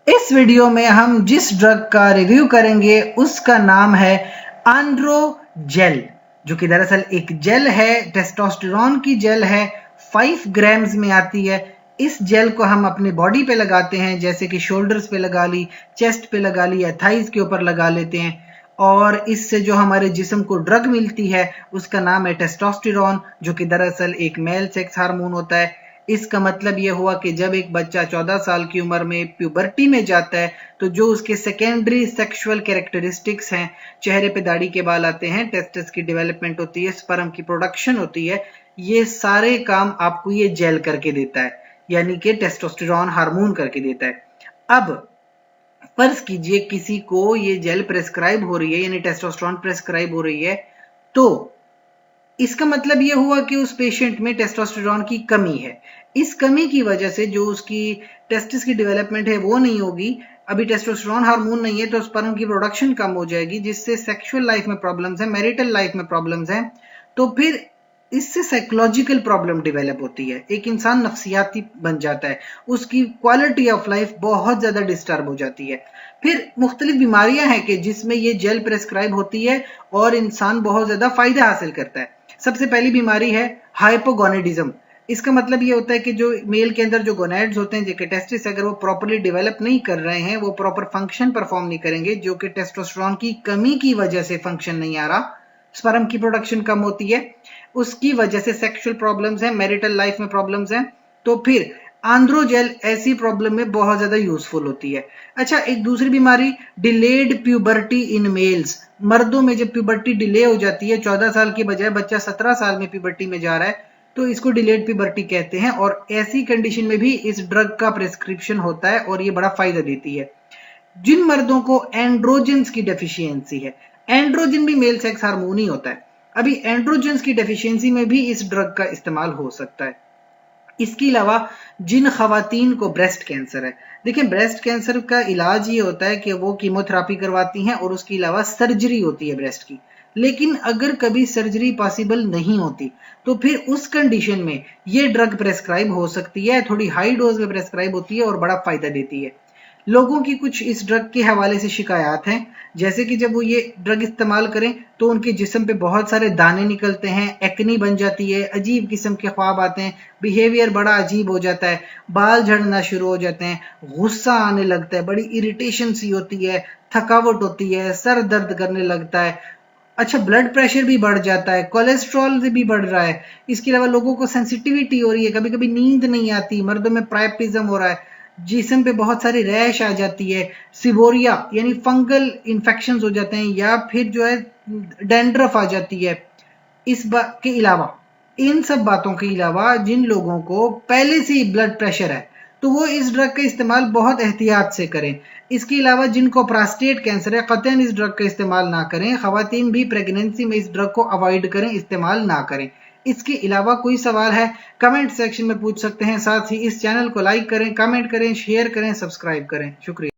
इस वीडियो में हम जिस ड्रग का रिव्यू करेंगे उसका नाम है एंड्रोजेल, जो कि दरअसल एक जेल है, टेस्टोस्टेरोन की जेल है, 5 ग्राम्स में आती है। इस जेल को हम अपने बॉडी पे लगाते हैं, जैसे कि शोल्डर्स पे लगा ली, चेस्ट पे लगा ली या थाइज के ऊपर लगा लेते हैं। और इससे जो हमारे जिस्म को ड्रग मिलती है उसका नाम है टेस्टोस्टेरोन, जो कि दरअसल एक मेल सेक्स हार्मोन होता है। इसका मतलब ये हुआ कि जब एक बच्चा 14 साल की उम्र में प्यूबर्टी में जाता है तो जो उसके सेकेंडरी सेक्सुअल कैरेक्टरिस्टिक्स हैं, चेहरे पे दाढ़ी के बाल आते हैं, टेस्टिस की डेवलपमेंट होती है, स्पर्म की प्रोडक्शन होती है, ये सारे काम आपको ये जेल करके देता है, यानी कि टेस्टोस्टेरोन हार्मोन करके देता है। अब फर्ज कीजिए किसी को ये जेल प्रेस्क्राइब हो रही है, यानी टेस्टोस्टेरोन प्रेस्क्राइब हो रही है, तो इसका मतलब यह हुआ कि उस पेशेंट में टेस्टोस्टेरोन की कमी है। इस कमी की वजह से जो उसकी टेस्टिस की डेवलपमेंट है वो नहीं होगी। अभी टेस्टोस्टेरोन हार्मोन नहीं है तो स्पर्म की प्रोडक्शन कम हो जाएगी, जिससे सेक्सुअल लाइफ में प्रॉब्लम्स है, मैरिटल लाइफ में प्रॉब्लम्स हैं। तो फिर इससे साइकोलॉजिकल प्रॉब्लम डेवलप होती है, एक इंसान नफ्सियाती बन जाता है, उसकी क्वालिटी ऑफ लाइफ बहुत ज्यादा डिस्टर्ब हो जाती है। फिर मुख्तलिफ बीमारियां हैं कि जिसमें ये जेल प्रेस्क्राइब होती है और इंसान बहुत ज्यादा फायदा हासिल करता है। सबसे पहली बीमारी है हाइपोगोनेडिज्म। इसका मतलब ये होता है कि जो मेल के अंदर जो गोनेड्स होते हैं, जो कि टेस्टिस, अगर वो प्रॉपर्ली डेवलप नहीं कर रहे हैं, वो प्रॉपर फंक्शन परफॉर्म नहीं करेंगे, जो कि टेस्टोस्टेरोन की कमी की वजह से फंक्शन नहीं आ रहा, स्पर्म की प्रोडक्शन कम होती है, उसकी वजह से सेक्सुअल प्रॉब्लम्स हैं, मैरिटल लाइफ में प्रॉब्लम्स हैं। तो फिर आंड्रोजेल ऐसी प्रॉब्लम में बहुत ज्यादा यूजफुल होती है। अच्छा, एक दूसरी बीमारी डिलेड प्यूबर्टी इन मेल्स। मर्दों में जब प्यूबर्टी डिले हो जाती है, 14 साल की बजाय बच्चा 17 साल में प्यूबर्टी में जा रहा है, तो इसको डिलेड प्यूबर्टी कहते हैं। और ऐसी कंडीशन में भी इस ड्रग का प्रेस्क्रिप्शन होता है और ये बड़ा फायदा देती है। जिन मर्दों को एंड्रोजेंस की डेफिशिएंसी है, एंड्रोजन भी मेल सेक्स हार्मोन ही होता है, अभी एंड्रोजेंस की डेफिशिएंसी में भी इस ड्रग का इस्तेमाल हो सकता है। इसके अलावा जिन खवातीन को ब्रेस्ट कैंसर है, देखिए ब्रेस्ट कैंसर का इलाज ये होता है कि वो कीमोथेरापी करवाती हैं और उसके अलावा सर्जरी होती है ब्रेस्ट की। लेकिन अगर कभी सर्जरी पॉसिबल नहीं होती तो फिर उस कंडीशन में ये ड्रग प्रेस्क्राइब हो सकती है, थोड़ी हाई डोज में प्रेस्क्राइब होती है और बड़ा फायदा देती है। लोगों की कुछ इस ड्रग के हवाले से शिकायत हैं, जैसे कि जब वो ये ड्रग इस्तेमाल करें तो उनके जिस्म पे बहुत सारे दाने निकलते हैं, एक्नी बन जाती है, अजीब किस्म के ख्वाब आते हैं, बिहेवियर बड़ा अजीब हो जाता है, बाल झड़ना शुरू हो जाते हैं, गुस्सा आने लगता है, बड़ी इरिटेशन सी होती है, थकावट होती है, सर दर्द करने लगता है। अच्छा, ब्लड प्रेशर भी बढ़ जाता है, कोलेस्ट्रॉल भी बढ़ रहा है। इसके अलावा लोगों को सेंसिटिविटी हो रही है, कभी कभी नींद नहीं आती, मर्दों में प्राइपिज्म हो रहा है, जिस्म पे बहुत सारी रैश आ जाती है, सिबोरिया यानी फंगल इन्फेक्शंस हो जाते हैं, या फिर जो है डैंड्रफ आ जाती है। इस बात के अलावा, इन सब बातों के अलावा जिन लोगों को पहले से ही ब्लड प्रेशर है तो वो इस ड्रग का इस्तेमाल बहुत एहतियात से करें। इसके अलावा जिनको प्रोस्टेट कैंसर है, कतई इस ड्रग का इस्तेमाल ना करें। खवातीन भी प्रेगनेंसी में इस ड्रग को अवॉइड करें, इस्तेमाल ना करें। इसके अलावा कोई सवाल है कमेंट सेक्शन में पूछ सकते हैं। साथ ही इस चैनल को लाइक करें, कमेंट करें, शेयर करें, सब्सक्राइब करें। शुक्रिया।